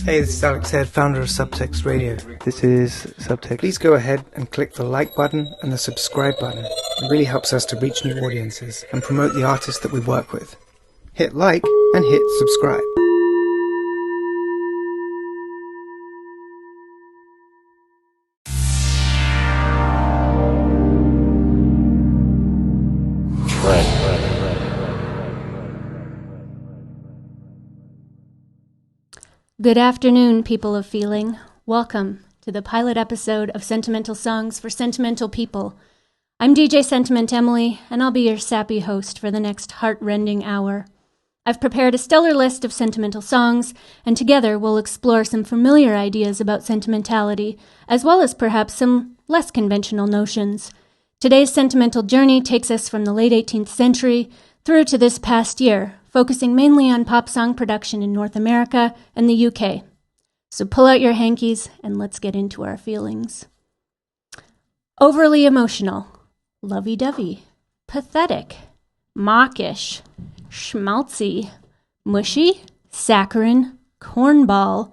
Hey, this is älxǝır, founder of Subtext Radio. This is Subtext. Please go ahead and click the like button and the subscribe button. It really helps us to reach new audiences and promote the artists that we work with. Hit like and hit subscribe. Good afternoon, people of feeling. Welcome to the pilot episode of Sentimental Songs for Sentimental People. I'm DJ Sentimentemily, and I'll be your sappy host for the next heart-rending hour. I've prepared a stellar list of sentimental songs, and together we'll explore some familiar ideas about sentimentality, as well as perhaps some less conventional notions. Today's sentimental journey takes us from the late 18th century through to this past year, focusing mainly on pop song production in North America and the UK. So pull out your hankies and let's get into our feelings. Overly emotional, lovey-dovey, pathetic, mawkish, schmaltzy, mushy, saccharine, cornball,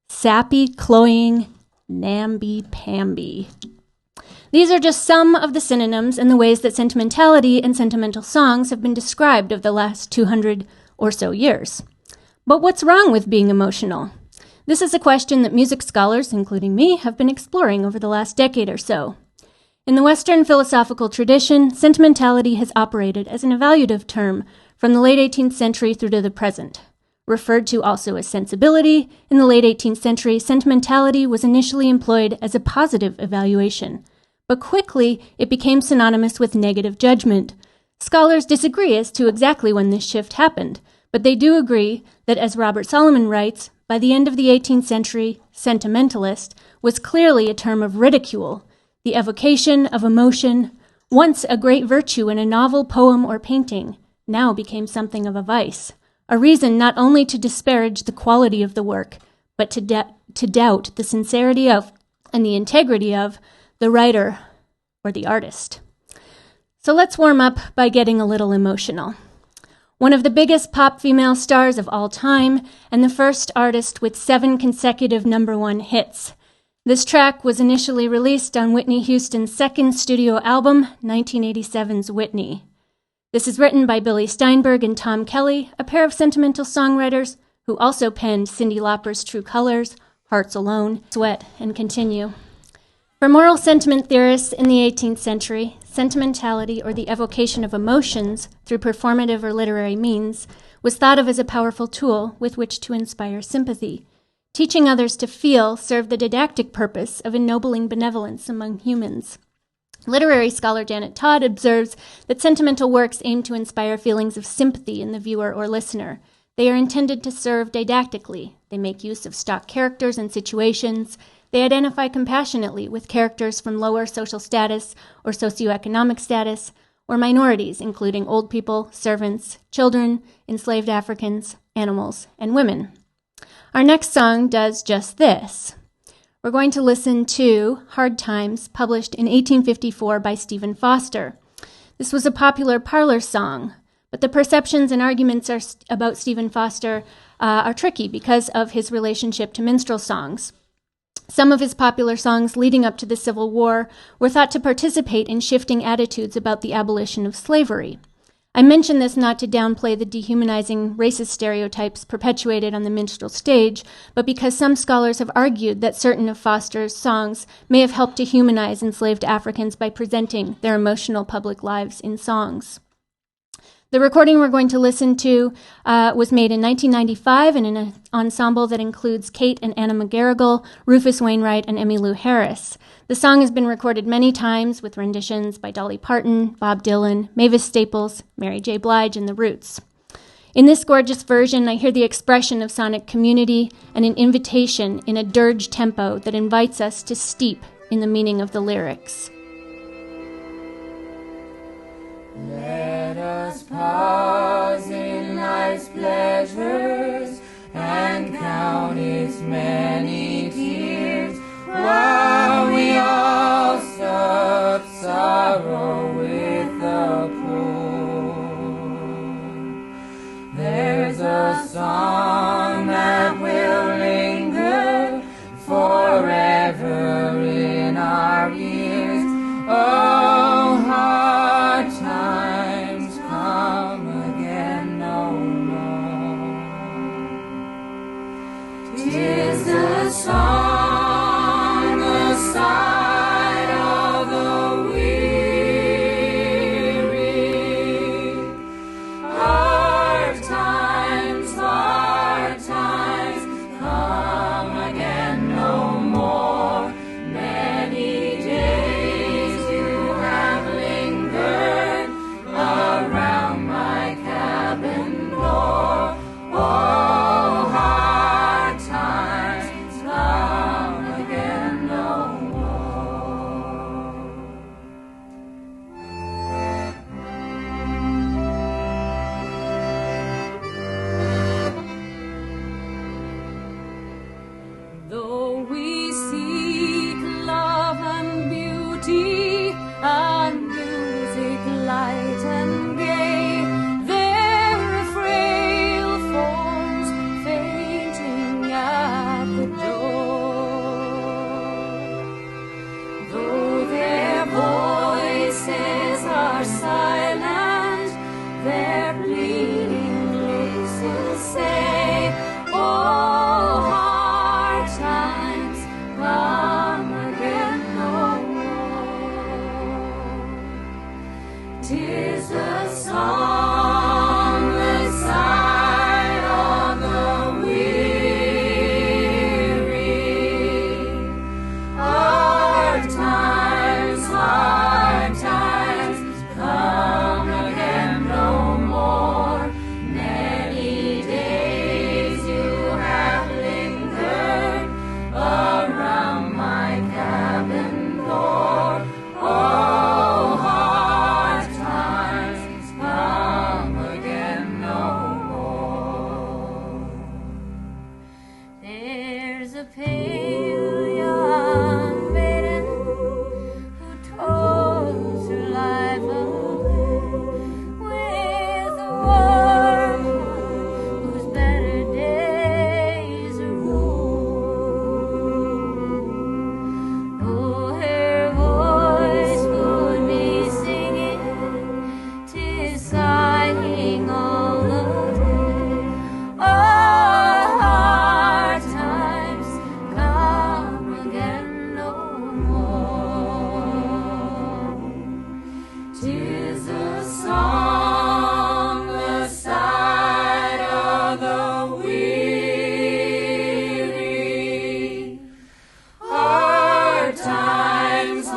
sappy, cloying, namby-pamby. These are just some of the synonyms and the ways that sentimentality and sentimental songs have been described over the last 200 or so years. But what's wrong with being emotional? This is a question that music scholars, including me, have been exploring over the last decade or so. In the Western philosophical tradition, sentimentality has operated as an evaluative term from the late 18th century through to the present. Referred to also as sensibility, in the late 18th century, sentimentality was initially employed as a positive evaluation. But quickly, it became synonymous with negative judgment. Scholars disagree as to exactly when this shift happened, but they do agree that, as Robert Solomon writes, by the end of the 18th century, sentimentalist was clearly a term of ridicule, the evocation of emotion, once a great virtue in a novel, poem, or painting, now became something of a vice, a reason not only to disparage the quality of the work, but to doubt the sincerity of and the integrity of the writer or the artist. So let's warm up by getting a little emotional. One of the biggest pop female stars of all time, and the first artist with 7 consecutive #1 hits. This track was initially released on Whitney Houston's second studio album, 1987's Whitney. This is written by Billy Steinberg and Tom Kelly, a pair of sentimental songwriters who also penned Cyndi Lauper's True Colors, Hearts Alone, Sweat, and Continue. For moral sentiment theorists in the 18th century, sentimentality, or the evocation of emotions through performative or literary means, was thought of as a powerful tool with which to inspire sympathy. Teaching others to feel served the didactic purpose of ennobling benevolence among humans. Literary scholar Janet Todd observes that sentimental works aim to inspire feelings of sympathy in the viewer or listener. They are intended to serve didactically. They make use of stock characters and situations. They identify compassionately with characters from lower social status or socioeconomic status, or minorities, including old people, servants, children, enslaved Africans, animals, and women. Our next song does just this. We're going to listen to Hard Times, published in 1854 by Stephen Foster. This was a popular parlor song, but the perceptions and arguments about Stephen Foster are tricky because of his relationship to minstrel songs. Some of his popular songs leading up to the Civil War were thought to participate in shifting attitudes about the abolition of slavery. I mention this not to downplay the dehumanizing racist stereotypes perpetuated on the minstrel stage, but because some scholars have argued that certain of Foster's songs may have helped to humanize enslaved Africans by presenting their emotional public lives in songs. The recording we're going to listen to was made in 1995 in an ensemble that includes Kate and Anna McGarrigle, Rufus Wainwright, and Emmylou Harris. The song has been recorded many times with renditions by Dolly Parton, Bob Dylan, Mavis Staples, Mary J. Blige, and The Roots. In this gorgeous version, I hear the expression of sonic community and an invitation in a dirge tempo that invites us to steep in the meaning of the lyrics. Let us pause in life's pleasures and count its many tears, while we all sup sorrow with the poor. There's a song that will linger 'Tis the song, the sigh of the weary. Hard times, come again no more. Many days you have lingered around my cabin door. Oh, hard times, come again no more. Though we seek love and beauty and music light and gay, their frail forms fainting at the door. Though their voices are silent, their pleading voices say, oh, hard times, come again no more. 'Tis the song, the sigh of the weary. Hard times, come again no more. Many days you have lingered around my cabin door. Oh, hard times, come again no more. There's a pale young maiden who toils her life away with a warm heart whose better days are ruined. Oh, her voice would be singing, 'tis sighing all the day. Oh, hard times, come again no more. 'Tis the song, the sigh of the weary. Hard times,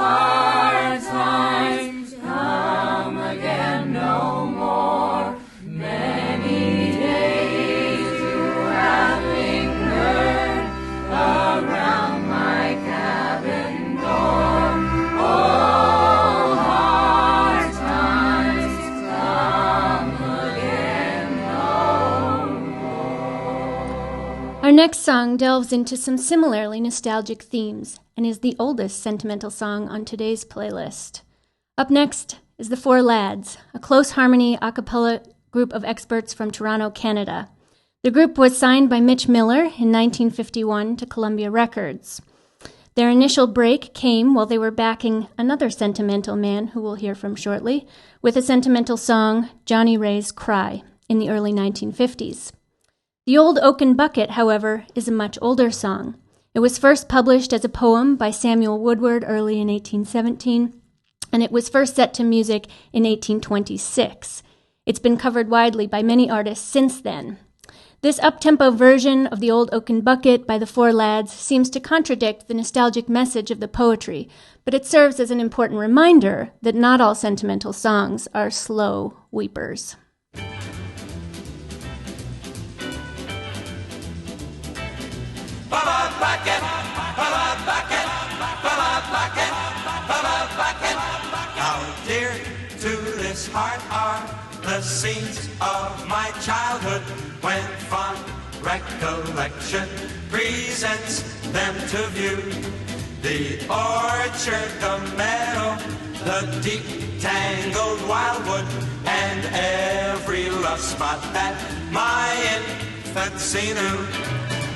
come again no more. Many days you have lingered around my cabin door. Oh, hard times, come again no more. Our next song delves into some similarly nostalgic themes and is the oldest sentimental song on today's playlist. Up next is The Four Lads, a close harmony a cappella group of experts from Toronto, Canada. The group was signed by Mitch Miller in 1951 to Columbia Records. Their initial break came while they were backing another sentimental man who we'll hear from shortly with a sentimental song, Johnny Ray's Cry, in the early 1950s. The Old Oaken Bucket, however, is a much older song. It was first published as a poem by Samuel Woodward early in 1817, and it was first set to music in 1826. It's been covered widely by many artists since then. This up-tempo version of the Old Oaken Bucket by the Four Lads seems to contradict the nostalgic message of the poetry, but it serves as an important reminder that not all sentimental songs are slow weepers. How dear to this heart are the scenes of my childhood, when fond recollection presents them to view. The orchard, the meadow, the deep tangled wildwood, and every love spot that my infancy knew.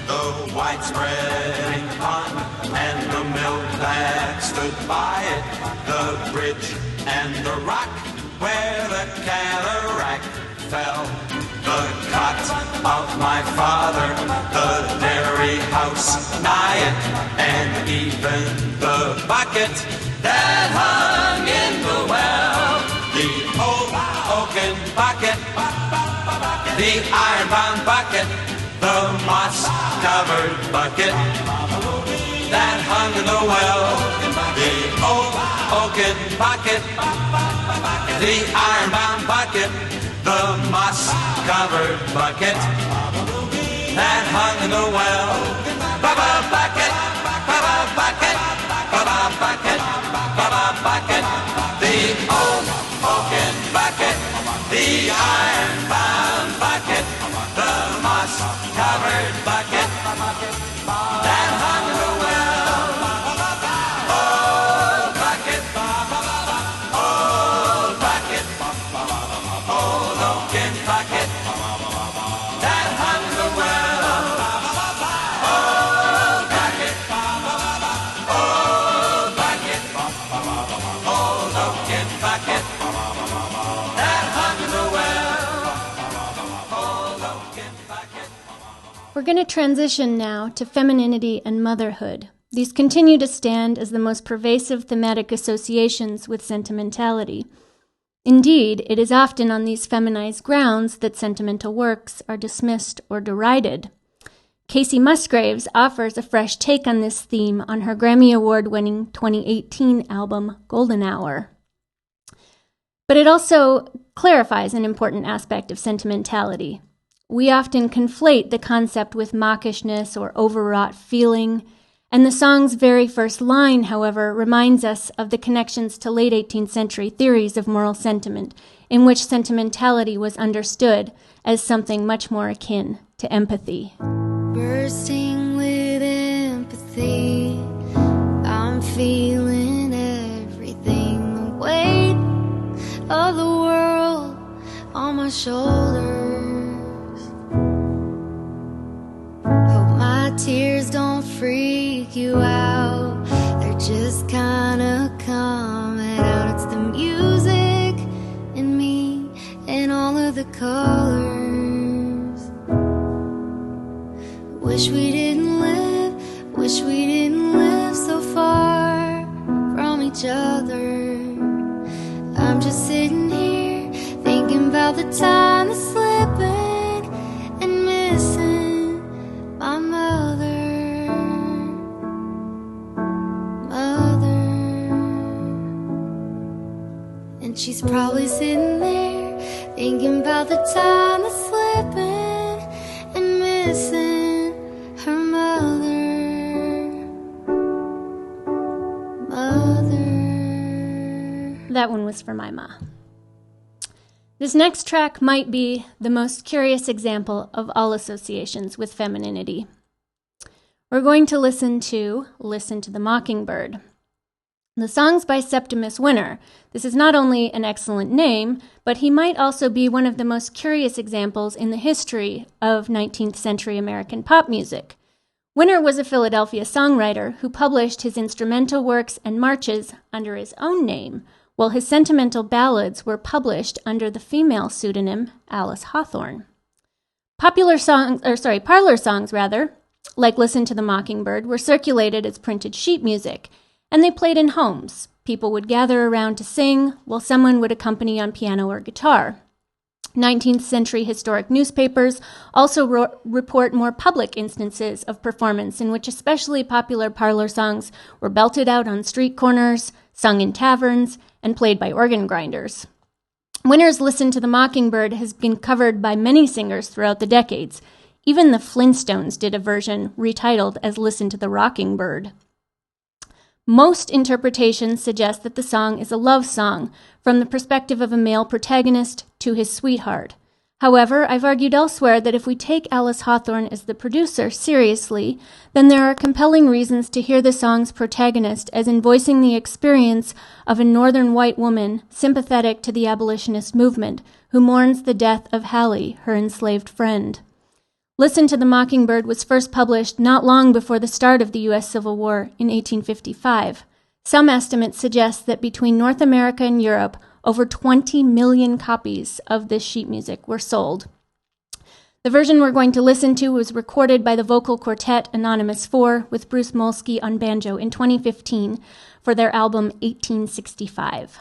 The widespreading pond and the mill that stood by it, the bridge and the rock where the cataract fell, the cot of my father, the dairy house nigh it, and even the bucket that hung in the well, the old oaken bucket, the iron-bound bucket, the moss-covered bucket that hung in the well, the old oaken bucket, the iron-bound bucket, the moss-covered bucket that hung in the well. Baba bucket, baba bucket, baba bucket, baba bucket, the old oaken bucket, the iron-bound bucket, the moss-covered bucket that hung in the well. Old bucket, old bucket, old oaken bucket that hung in the well. Old bucket, old bucket, old oaken bucket that hung in the well. Old oaken bucket. We're going to transition now to femininity and motherhood. These continue to stand as the most pervasive thematic associations with sentimentality. Indeed, it is often on these feminized grounds that sentimental works are dismissed or derided. Casey Musgraves offers a fresh take on this theme on her Grammy Award-winning 2018 album, Golden Hour. But it also clarifies an important aspect of sentimentality. We often conflate the concept with mawkishness or overwrought feeling, and the song's very first line, however, reminds us of the connections to late 18th century theories of moral sentiment, in which sentimentality was understood as something much more akin to empathy. Bursting with empathy, I'm feeling everything, the weight of the world on my shoulders. Hope my tears don't freak you out, they're just kinda coming out. It's the music in me and all of the colors. Wish we didn't live so far from each other. I'm just sitting here thinking about the time that's slipping and missing my mother. And she's probably sitting there thinking about the time that's slipping and missing her mother. That one was for my ma. This next track might be the most curious example of all associations with femininity. We're going to listen to the Mockingbird. The song's by Septimus Winter. This is not only an excellent name, but he might also be one of the most curious examples in the history of 19th century American pop music. Winter was a Philadelphia songwriter who published his instrumental works and marches under his own name, while his sentimental ballads were published under the female pseudonym Alice Hawthorne. Parlor songs, like Listen to the Mockingbird, were circulated as printed sheet music, and they played in homes. People would gather around to sing, while someone would accompany on piano or guitar. 19th century historic newspapers also report more public instances of performance in which especially popular parlor songs were belted out on street corners, sung in taverns, and played by organ grinders. Winter's Listen to the Mockingbird has been covered by many singers throughout the decades. Even the Flintstones did a version retitled as Listen to the Rocking Bird. Most interpretations suggest that the song is a love song from the perspective of a male protagonist to his sweetheart. However, I've argued elsewhere that if we take Alice Hawthorne as the producer seriously, then there are compelling reasons to hear the song's protagonist as in voicing the experience of a northern white woman sympathetic to the abolitionist movement who mourns the death of Hallie, her enslaved friend. Listen to the Mockingbird was first published not long before the start of the U.S. Civil War in 1855. Some estimates suggest that between North America and Europe, over 20 million copies of this sheet music were sold. The version we're going to listen to was recorded by the vocal quartet Anonymous 4 with Bruce Molsky on banjo in 2015 for their album 1865.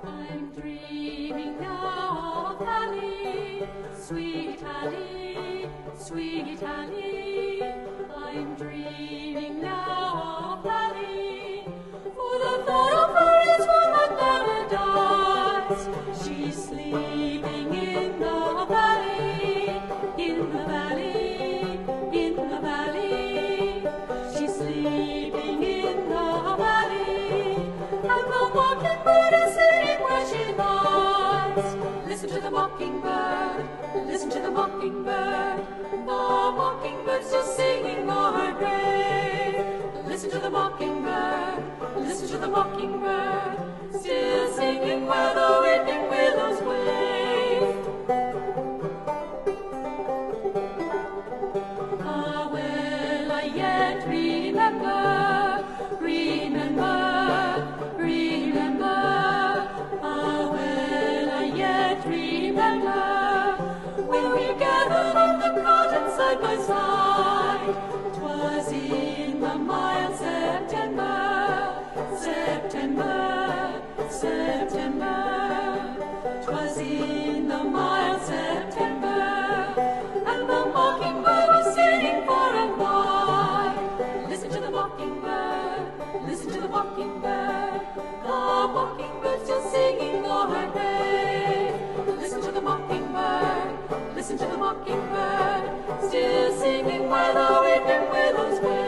I'm dreaming now of Hallie, sweet Hallie, sweet Hallie. I'm dreaming now of Hallie, for the thought of her is one of paradise. She's sleeping in the valley, in the valley, in the valley. She's sleeping in the valley, and the mockingbird is singing where she lies. Listen to the mockingbird, listen to the mockingbird. The mockingbird's just singing o'er her grave. Listen to the mockingbird, listen to the mockingbird, still singing where the weeping willows wave. Ah, well, I yet remember, remember, remember. Ah, well, I yet remember when we gathered on the cotton side by side. 'Twas in the mild September, September, September. 'Twas in the mild September, and the mockingbird was singing far and wide. Listen to the mockingbird, listen to the mockingbird. The mockingbird's just singing o'er her grave. Listen to the mockingbird, listen to the mockingbird, still singing where the weeping willows wave.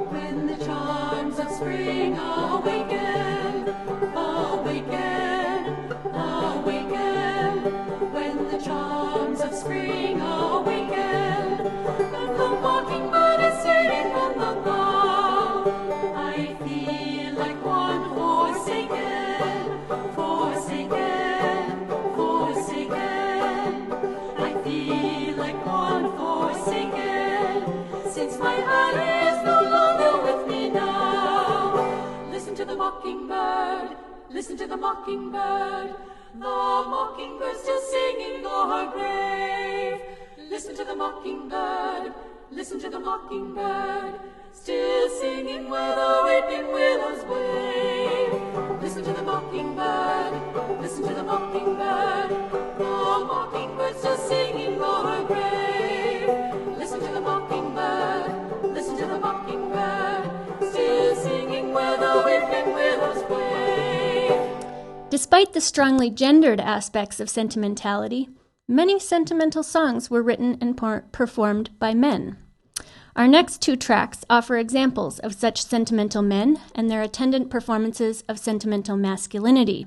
When the charms of spring awaken, awaken, awaken. When the charms of spring awaken, and the mockingbird is singing on the bough, I feel like one forsaken, forsaken, forsaken. I feel like one forsaken, since my Hallie is no longer with me now. Listen to the mockingbird, listen to the mockingbird. The mockingbird's still singing o'er her grave. Listen to the mockingbird, listen to the mockingbird, still singing where the weeping willows wave. Listen to the mockingbird, listen to the mockingbird. The mockingbird's still singing o'er her grave. Listen to the mockingbird, listen to the mockingbird, still singing where the weeping willows wave. Despite the strongly gendered aspects of sentimentality, many sentimental songs were written and performed by men. Our next two tracks offer examples of such sentimental men and their attendant performances of sentimental masculinity.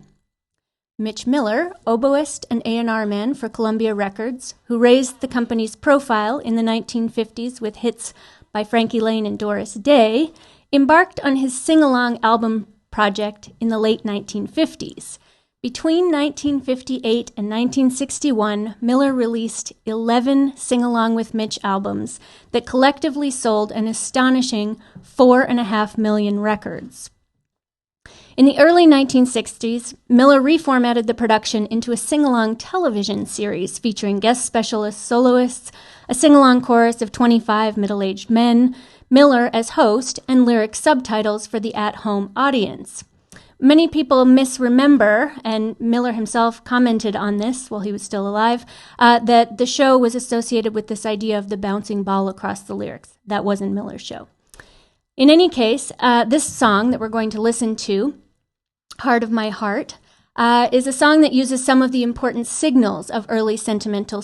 Mitch Miller, oboist and A&R man for Columbia Records, who raised the company's profile in the 1950s with hits by Frankie Laine and Doris Day, embarked on his sing-along album project in the late 1950s. Between 1958 and 1961, Miller released 11 Sing-Along with Mitch albums that collectively sold an astonishing 4.5 million records. In the early 1960s, Miller reformatted the production into a sing-along television series featuring guest specialist soloists, a sing-along chorus of 25 middle-aged men, Miller as host, and lyric subtitles for the at-home audience. Many people misremember, and Miller himself commented on this while he was still alive, that the show was associated with this idea of the bouncing ball across the lyrics. That wasn't Miller's show. In any case, this song that we're going to listen to, Heart of My Heart, is a song that uses some of the important signals of early sentimental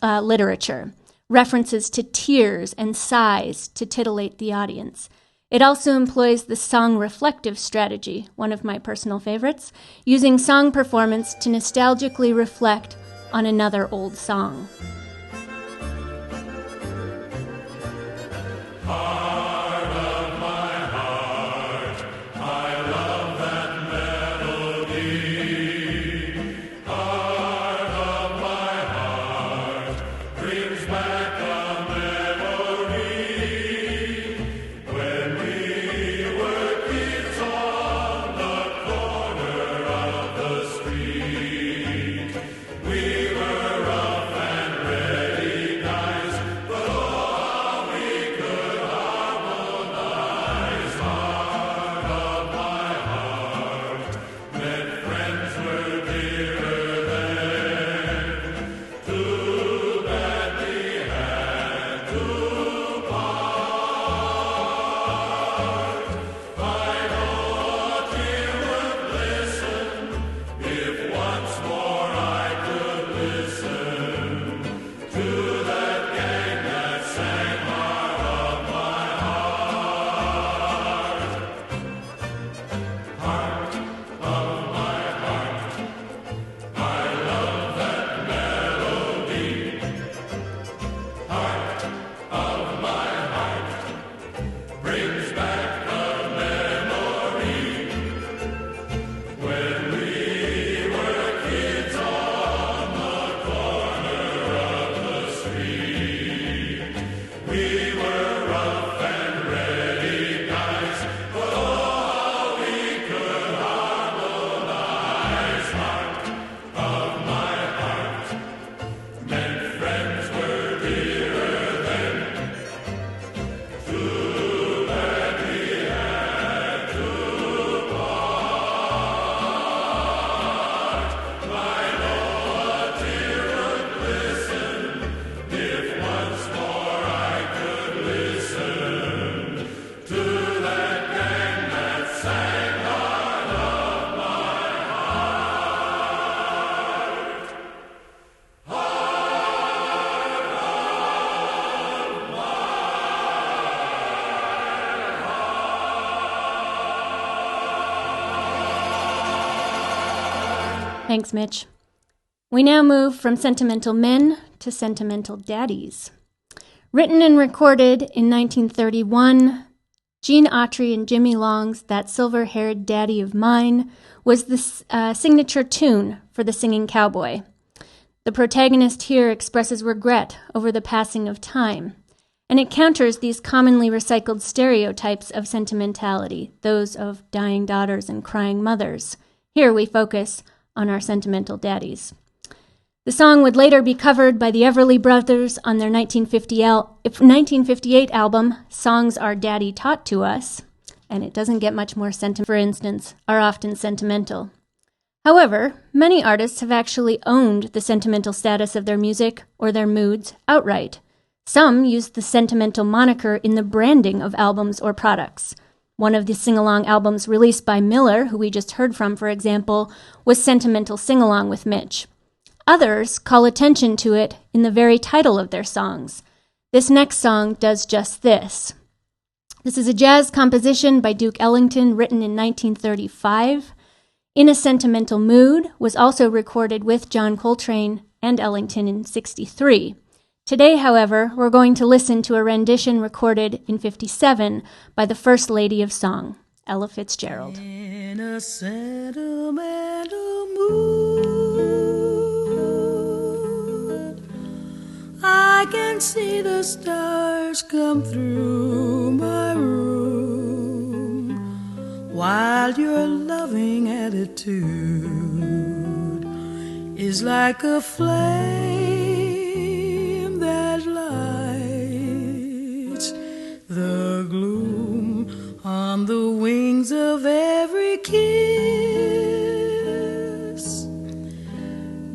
literature, references to tears and sighs to titillate the audience. It also employs the song reflective strategy, one of my personal favorites, using song performance to nostalgically reflect on another old song. Heart of my heart, I love that melody. Thanks, Mitch. We now move from sentimental men to sentimental daddies. Written and recorded in 1931, Gene Autry and Jimmy Long's That Silver-Haired Daddy of Mine was the signature tune for the singing cowboy. The protagonist here expresses regret over the passing of time, and it counters these commonly recycled stereotypes of sentimentality, those of dying daughters and crying mothers. Here we focus on our sentimental daddies. The song would later be covered by the Everly Brothers on their 1958 album, Songs Our Daddy Taught to Us, and it doesn't get much more sentimental, for instance, Are Often Sentimental. However, many artists have actually owned the sentimental status of their music or their moods outright. Some use the sentimental moniker in the branding of albums or products. One of the sing-along albums released by Miller, who we just heard from, for example, was Sentimental Sing-Along with Mitch. Others call attention to it in the very title of their songs. This next song does just this. This is a jazz composition by Duke Ellington written in 1935. In a Sentimental Mood was also recorded with John Coltrane and Ellington in 1963. Today, however, we're going to listen to a rendition recorded in 1957 by the First Lady of Song, Ella Fitzgerald. In a sentimental mood, I can see the stars come through my room, while your loving attitude is like a flame that lights the gloom on the wings of every kiss.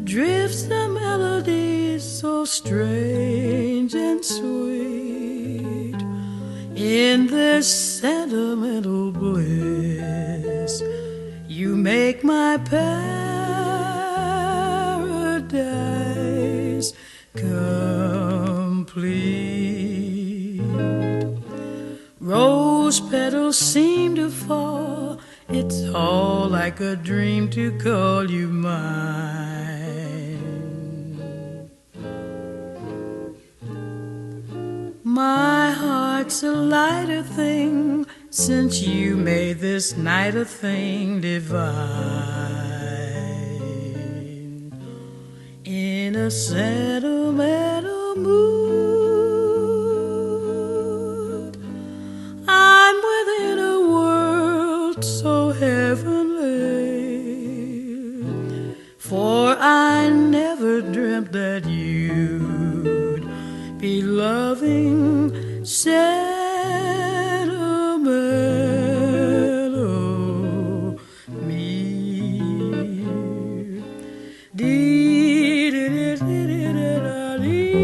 Drifts the melody so strange and sweet in this sentimental bliss. You make my paradise complete. Rose petals seem to fall. It's all like a dream to call you mine. My heart's a lighter thing since you made this night a thing divine. In a sentimental mood, I'm within a world so heavenly, for I never dreamt that you'd be loving sentimental me. In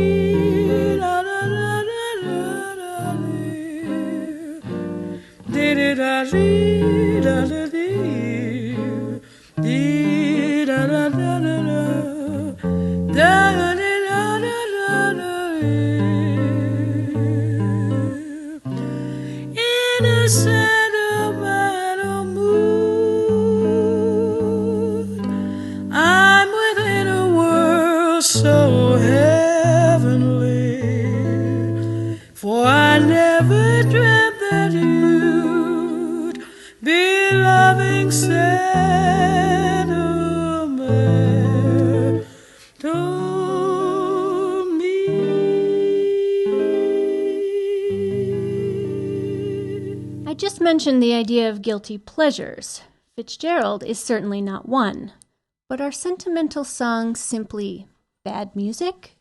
a sentimental mood, I'm within a world so heavenly, for I never dreamt that you'd be loving sentimental me. I just mentioned the idea of guilty pleasures. Fitzgerald is certainly not one. But are sentimental songs simply bad music?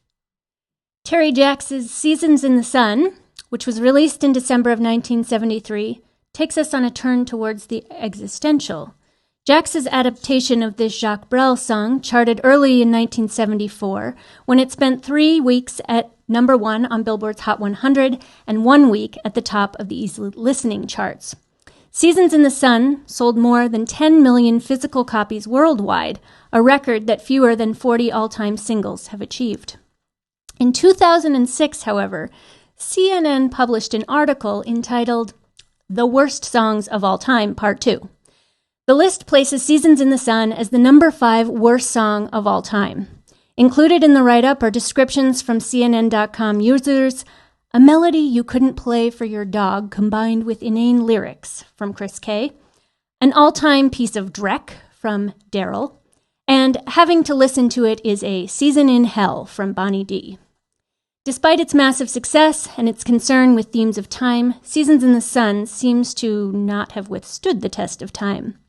Terry Jacks's Seasons in the Sun, which was released in December of 1973, takes us on a turn towards the existential. Jacks's adaptation of this Jacques Brel song charted early in 1974, when it spent 3 weeks at number 1 on Billboard's Hot 100 and 1 week at the top of the easy listening charts. Seasons in the Sun sold more than 10 million physical copies worldwide, a record that fewer than 40 all-time singles have achieved. In 2006, however, CNN published an article entitled The Worst Songs of All Time, Part 2. The list places Seasons in the Sun as the number 5 worst song of all time. Included in the write-up are descriptions from CNN.com users, a melody you couldn't play for your dog combined with inane lyrics from Chris K., an all-time piece of dreck from Daryl, and having to listen to it is a season in hell from Bonnie D. Despite its massive success and its concern with themes of time, Seasons in the Sun seems to not have withstood the test of time.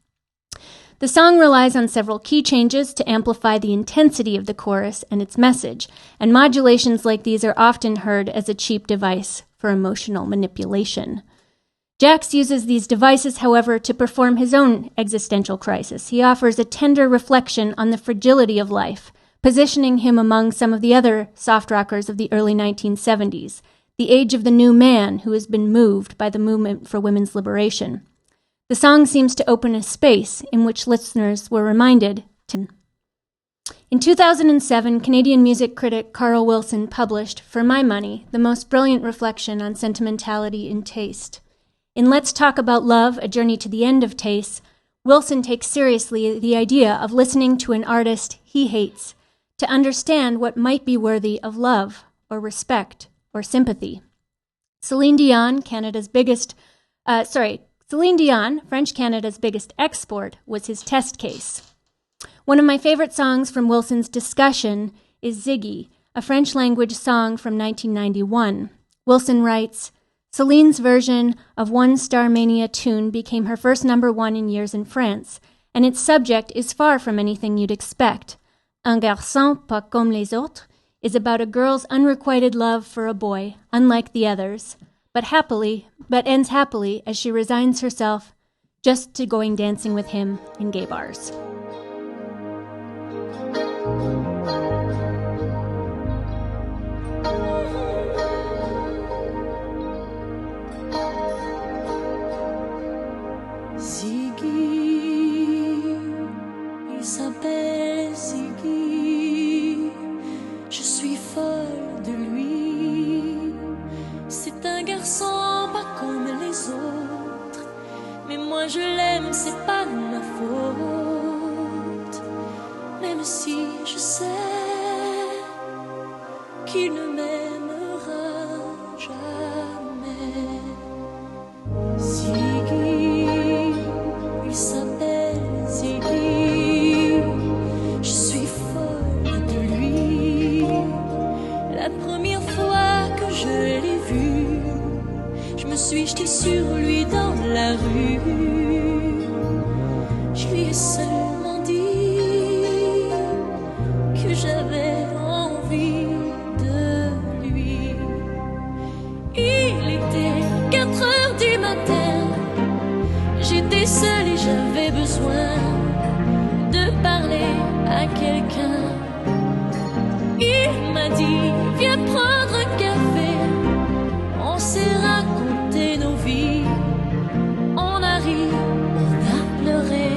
The song relies on several key changes to amplify the intensity of the chorus and its message, and modulations like these are often heard as a cheap device for emotional manipulation. Jax uses these devices, however, to perform his own existential crisis. He offers a tender reflection on the fragility of life, positioning him among some of the other soft rockers of the early 1970s, the age of the new man who has been moved by the movement for women's liberation. The song seems to open a space in which listeners were reminded to. In 2007, Canadian music critic Carl Wilson published, For My Money, the most brilliant reflection on sentimentality in taste. In Let's Talk About Love, A Journey to the End of Taste, Wilson takes seriously the idea of listening to an artist he hates to understand what might be worthy of love or respect or sympathy. Celine Dion, French Canada's biggest export, was his test case. One of my favorite songs from Wilson's discussion is Ziggy, a French-language song from 1991. Wilson writes, Celine's version of One Star Mania tune became her first number 1 in years in France, and its subject is far from anything you'd expect. Un garçon pas comme les autres is about a girl's unrequited love for a boy, unlike the others, but ends happily as she resigns herself just to going dancing with him in gay bars. Ziggy, il s'appelle Ziggy, je suis folle de lui. C'est un garçon pas comme les autres, mais moi je l'aime, c'est pas de ma faute. Même si je sais qu'il ne m'aimera jamais. Ziggy, il s'appelle Ziggy, je suis folle de lui. La première fois que je l'ai vu, je me suis jetée sur lui dans la rue. Je lui ai seulement dit que j'avais envie de lui. Il était 4 heures du matin, j'étais seule et j'avais besoin de parler à quelqu'un. Il m'a dit, viens prendre un café. On s'est raconté nos vies, on a ri, on a pleuré.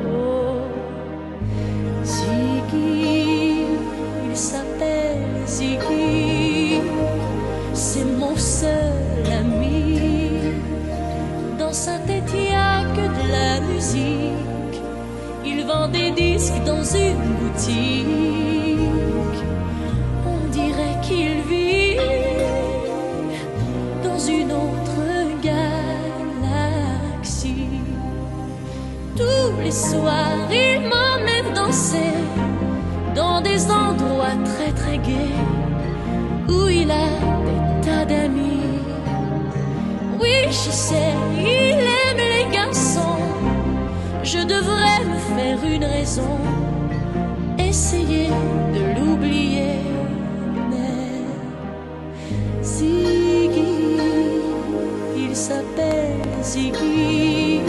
Oh, Ziggy, il s'appelle Ziggy, c'est mon seul ami. Dans sa tête il n'y a que de la musique, il vend des disques dans une boutique. On dirait qu'il vit dans une autre galaxie. Tous les soirs il m'emmène danser dans des endroits très très gais où il a des tas d'amis. Oui, je sais, il aime les garçons. Je devrais me faire une raison, essayer de l'oublier. Mais Ziggy, il s'appelle Ziggy,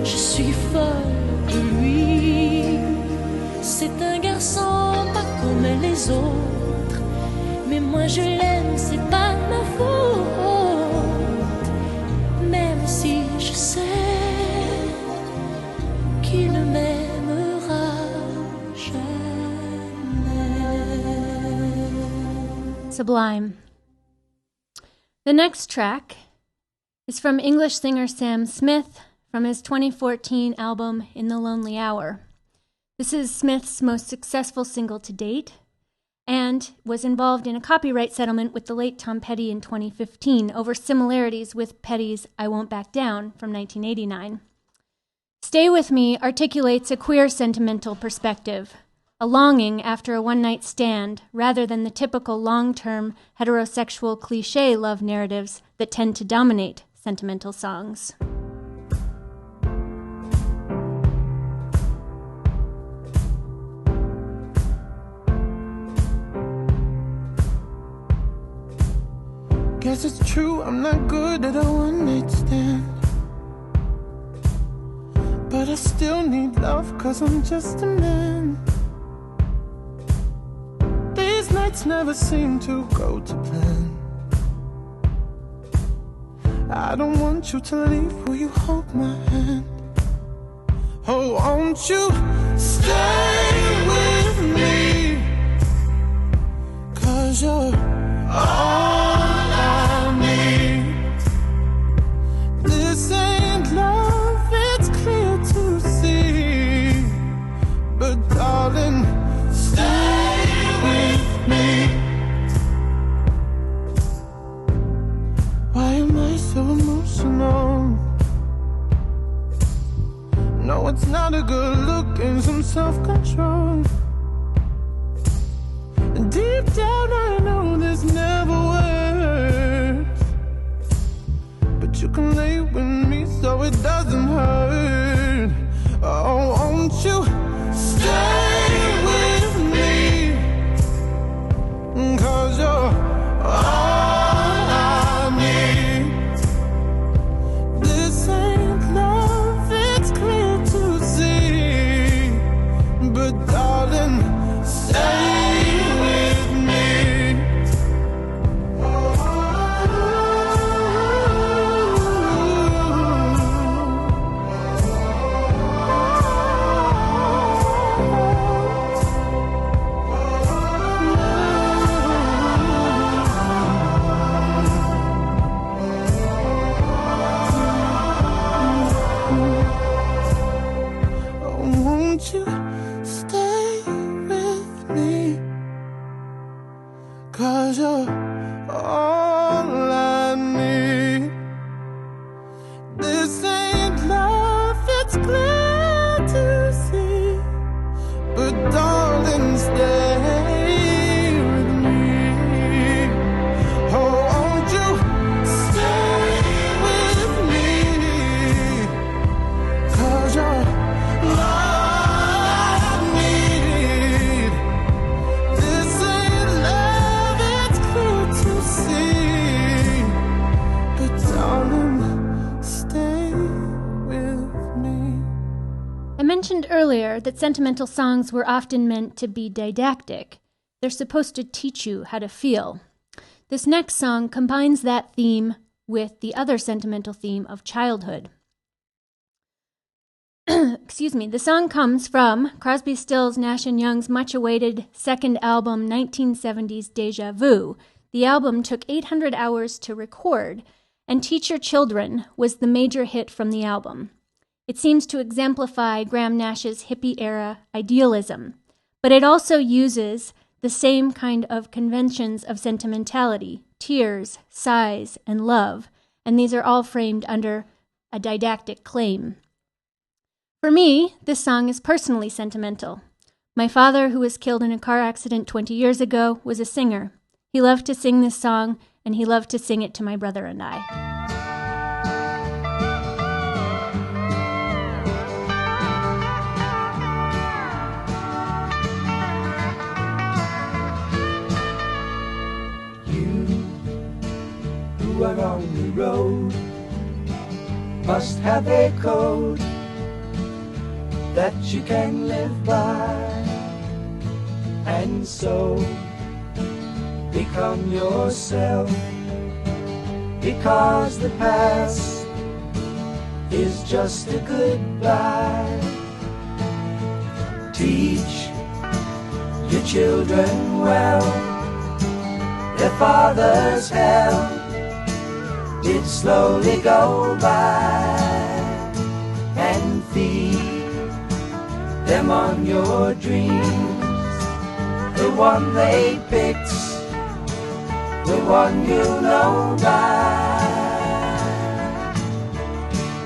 je suis folle de lui. C'est un garçon pas comme les autres, mais moi je l'aime, c'est pas ma faute. Même si je sais qu'il ne m'aimera jamais. Sublime. The next track is from English singer Sam Smith from his 2014 album In the Lonely Hour. This is Smith's most successful single to date, and was involved in a copyright settlement with the late Tom Petty in 2015 over similarities with Petty's I Won't Back Down from 1989. Stay With Me articulates a queer sentimental perspective, a longing after a one-night stand rather than the typical long-term heterosexual cliché love narratives that tend to dominate sentimental songs. Guess it's true, I'm not good at a one-night stand, but I still need love, 'cause I'm just a man. These nights never seem to go to plan. I don't want you to leave, will you hold my hand? Oh, won't you stay with me, 'cause you're all this ain't love, it's clear to see, but darling, stay with me. Why am I so emotional? No, it's not a good look, and some self-control. Deep down I know this never works, but you can lay with me so it doesn't hurt. Oh, won't you stay with me, 'cause you're all I need. This ain't love, it's clear to see, but darling, stay. Earlier that sentimental songs were often meant to be didactic. They're supposed to teach you how to feel. This next song combines that theme with the other sentimental theme of childhood. Excuse me. The song comes from Crosby, Stills, Nash & Young's much-awaited second album, 1970's Deja Vu. The album took 800 hours to record, and Teach Your Children was the major hit from the album. It seems to exemplify Graham Nash's hippie-era idealism, but it also uses the same kind of conventions of sentimentality, tears, sighs, and love, and these are all framed under a didactic claim. For me, this song is personally sentimental. My father, who was killed in a car accident 20 years ago, was a singer. He loved to sing this song, and he loved to sing it to my brother and I. Who are on the road must have a code that you can live by, and so become yourself, because the past is just a goodbye. Teach your children well, their father's hell did slowly go by. them on your dreams. The one they picked, the one you know by.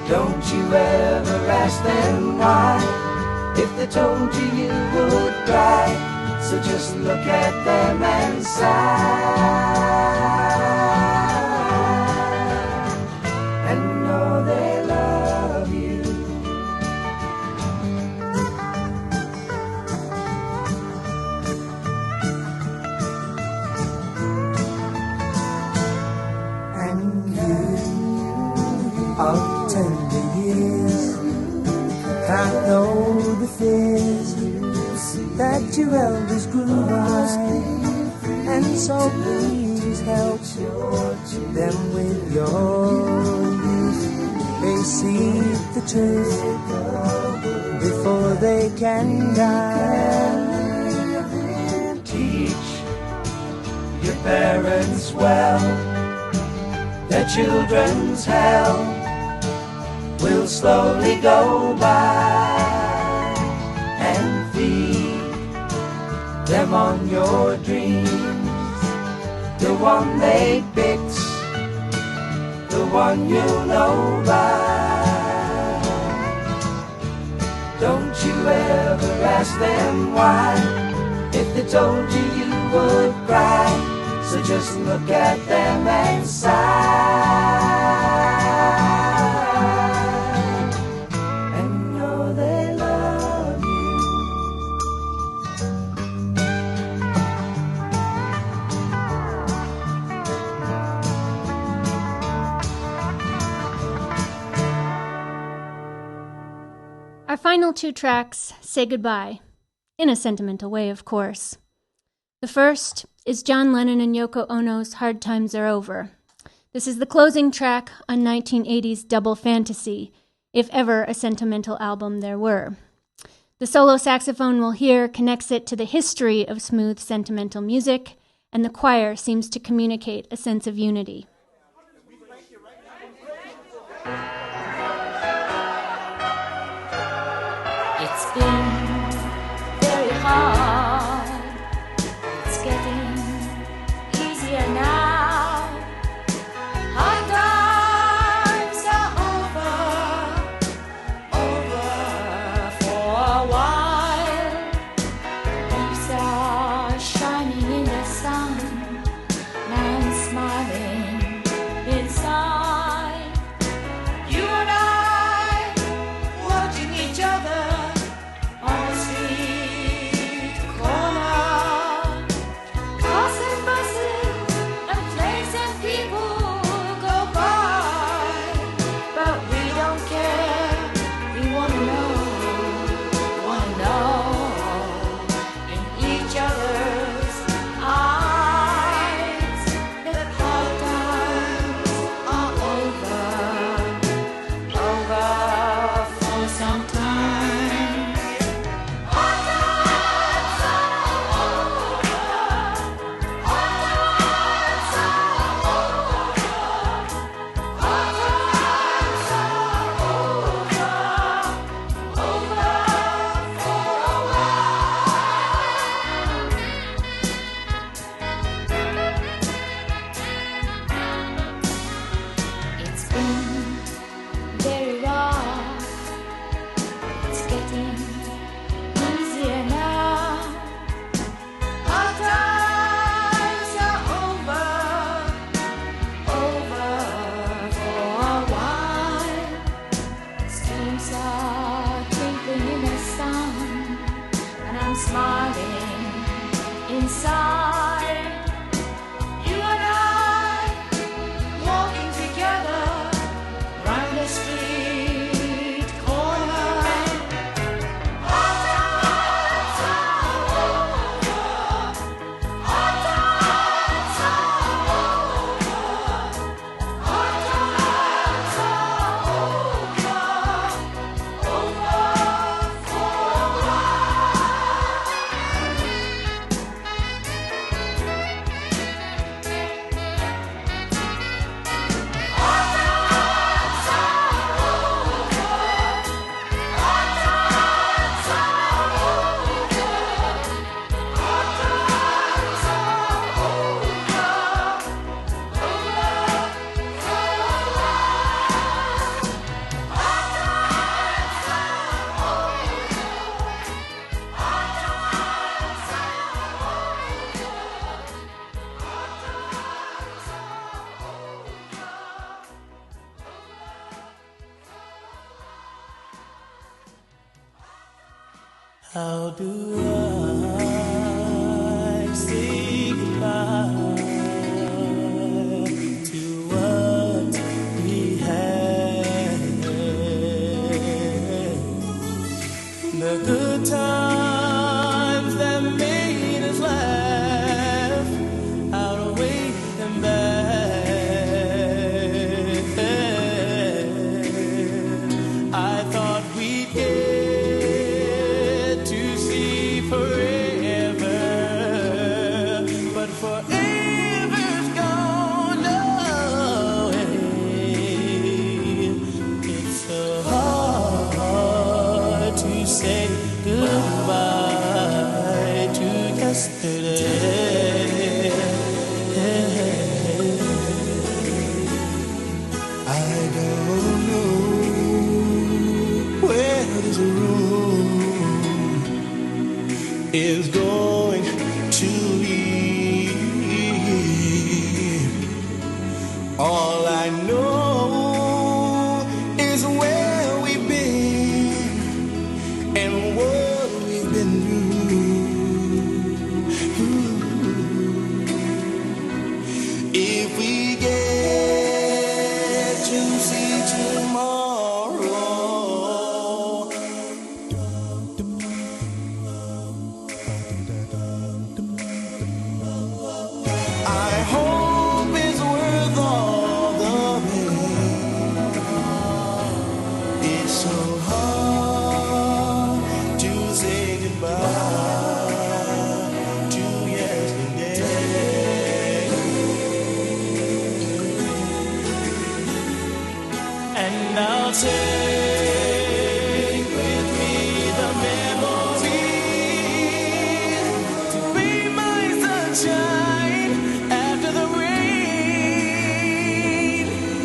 Don't you ever ask them why. If they told you, you would cry. So just look at them and sigh, and know they love you. And you of tender years can't know the fears that your elders grew by, and so please help them with your youth. They see the truth before they can die. Teach your parents well, their children's hell will slowly go by, and feed them on your dreams. The one they picked, the one you know by. Don't you ever ask them why. If they told you, you would cry. So just look at them and sigh. Our final two tracks say goodbye, in a sentimental way, of course. The first is John Lennon and Yoko Ono's Hard Times Are Over. This is the closing track on 1980's Double Fantasy, if ever a sentimental album there were. The solo saxophone we'll hear connects it to the history of smooth sentimental music, and the choir seems to communicate a sense of unity. It's been very hard. It's getting easier now. Hard times are over for a while. Leaves are shining in the sun. Now I'm smiling How do I say goodbye to what we had? The good times that made us laugh outweigh them bad. I thought we'd get to see forever, but forever's gone away. It's so hard to say goodbye to yesterday. I don't know where this road is going to lead. All I know is where we've been and what we've been through. If we get to see tomorrow, I hope it's worth all the pain. It's so hard to say goodbye to yesterday. And I'll take with me the memories to be my sunshine after the rain.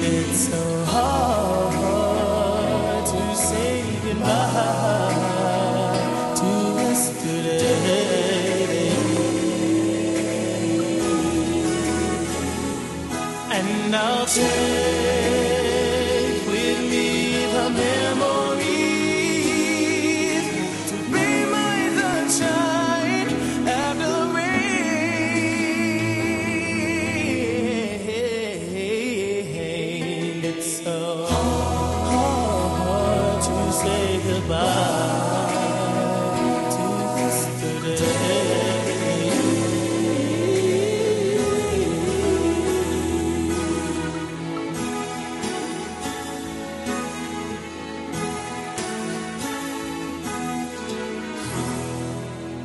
It's so hard to say goodbye to yesterday. And I'll take with me the memories to be my sunshine after the rain. It's so hard to say goodbye to yesterday.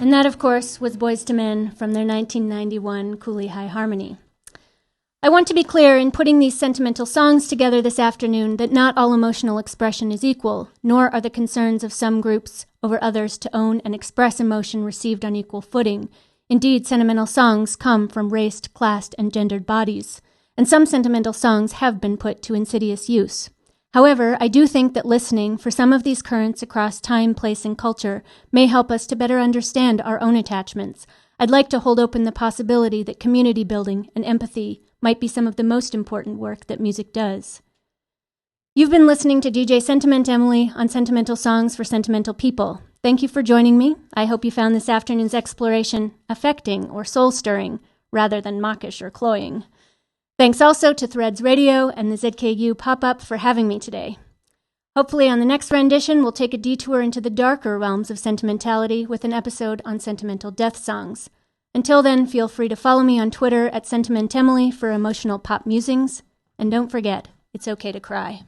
And that, of course, was Boyz II Men from their 1991 Cooley High Harmony. I want to be clear in putting these sentimental songs together this afternoon that not all emotional expression is equal, nor are the concerns of some groups over others to own and express emotion received on equal footing. Indeed, sentimental songs come from raced, classed, and gendered bodies, and some sentimental songs have been put to insidious use. However, I do think that listening for some of these currents across time, place, and culture may help us to better understand our own attachments. I'd like to hold open the possibility that community building and empathy might be some of the most important work that music does. You've been listening to DJ Sentimentemily on Sentimental Songs for Sentimental People. Thank you for joining me. I hope you found this afternoon's exploration affecting or soul-stirring, rather than mawkish or cloying. Thanks also to Threads Radio and the ZKU Pop-Up for having me today. Hopefully on the next rendition, we'll take a detour into the darker realms of sentimentality with an episode on sentimental death songs. Until then, feel free to follow me on Twitter at Sentimentemily for emotional pop musings. And don't forget, it's okay to cry.